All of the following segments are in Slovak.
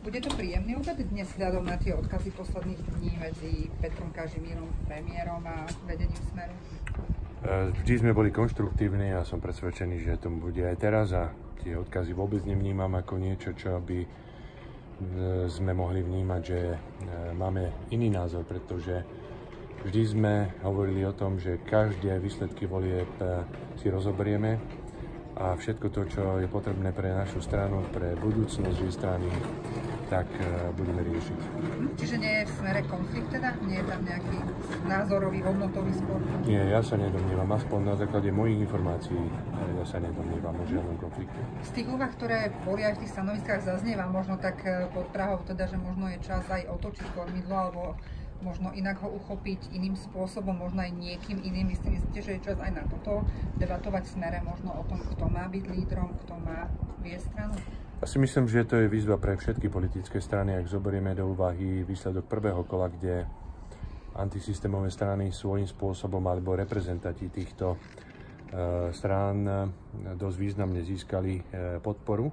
Bude to príjemný obed dnes vzhľadom na tie odkazy posledných dní medzi Petrom Kažimírom, premiérom a vedením Smeru? Vždy sme boli konštruktívni a som presvedčený, že tomu bude aj teraz a tie odkazy vôbec nevnímam ako niečo, čo by sme mohli vnímať, že máme iný názor, pretože vždy sme hovorili o tom, že každé výsledky volieb si rozoberieme a všetko to, čo je potrebné pre našu stranu, pre budúcnosť jej strany, tak budeme riešiť. Čiže nie je v Smere konflikt teda? Nie je tam nejaký názorový, hodnotový spor? Nie, ja sa nedomnievam, aspoň na základe mojich informácií, ja sa nedomnievam o žiadnom konflikte. Z tých úvah, ktoré boli aj v tých stanoviskách, zaznieva možno tak pod Prahou, teda, že možno je čas aj otočiť kormidlo, alebo možno inak ho uchopiť iným spôsobom, možno aj niekým iným. Myslíte, že je čas aj na toto debatovať v Smere, možno o tom, kto má byť lídrom, kto má viesť stranu? Ja si myslím, že to je výzva pre všetky politické strany, ak zoberieme do úvahy výsledok prvého kola, kde antisystémové strany svojím spôsobom alebo reprezentanti týchto strán dosť významne získali podporu.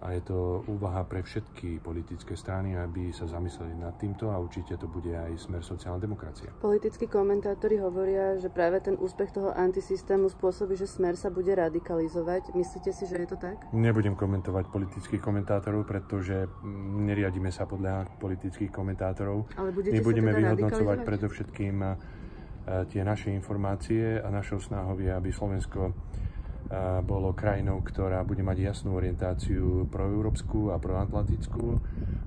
A je to úvaha pre všetky politické strany, aby sa zamysleli nad týmto a určite to bude aj Smer sociálna demokracia. Politickí komentátori hovoria, že práve ten úspech toho antisystému spôsobí, že Smer sa bude radikalizovať. Myslíte si, že je to tak? Nebudem komentovať politických komentátorov, pretože neriadíme sa podľa politických komentátorov. Ale my budeme teda vyhodnocovať predovšetkým tie naše informácie a našou snahou je, aby Slovensko bolo krajinou, ktorá bude mať jasnú orientáciu proeurópsku a proatlantickú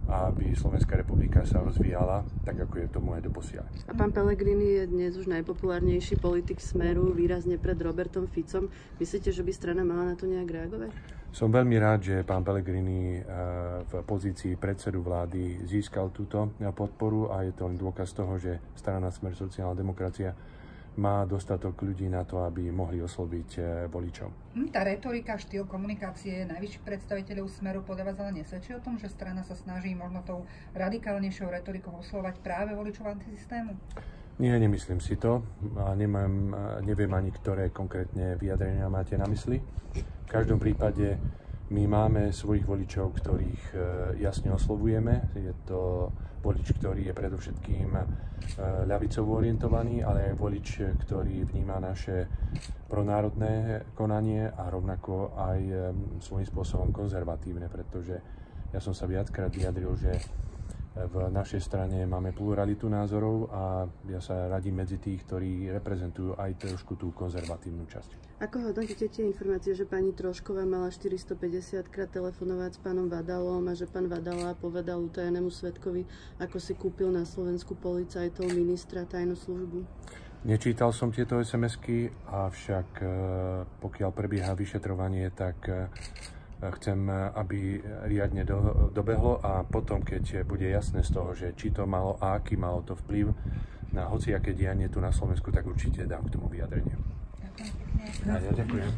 a aby Slovenská republika sa rozvíjala tak, ako je tomu aj doposiaľ. A pán Pellegrini je dnes už najpopulárnejší politik Smeru, výrazne pred Robertom Ficom. Myslíte, že by strana mala na to nejak reagovať? Som veľmi rád, že pán Pellegrini v pozícii predsedu vlády získal túto podporu a je to len dôkaz toho, že strana Smer sociálna demokracia má dostatok ľudí na to, aby mohli osloviť voličov. Tá retorika, štýl komunikácie najvyšších predstaviteľov Smeru podľa vás ale nesvedčí o tom, že strana sa snaží možno tou radikálnejšou retorikou oslovať práve voličov antisystému? Nie, nemyslím si to. Neviem ani, ktoré konkrétne vyjadrenia máte na mysli. V každom prípade my máme svojich voličov, ktorých jasne oslovujeme. Je to volič, ktorý je predovšetkým ľavicovo orientovaný, ale aj volič, ktorý vníma naše pronárodné konanie a rovnako aj svojím spôsobom konzervatívne, pretože ja som sa viackrát vyjadril, že v našej strane máme pluralitu názorov a ja sa radím medzi tých, ktorí reprezentujú aj trošku tú konzervatívnu časť. Ako hodnotíte tie informácie, že pani Trošková mala 450 krát telefonovať s pánom Vadalom a že pán Vadala povedal utajenému svedkovi, ako si kúpil na Slovensku policajtov, ministra, tajnú službu? Nečítal som tieto SMS-ky, avšak pokiaľ prebieha vyšetrovanie, tak chcem, aby riadne dobehlo a potom, keď bude jasné z toho, že či to malo a aký malo to vplyv na hociaké dianie tu na Slovensku, tak určite dám k tomu vyjadrenie. Ďakujem. Ja ďakujem.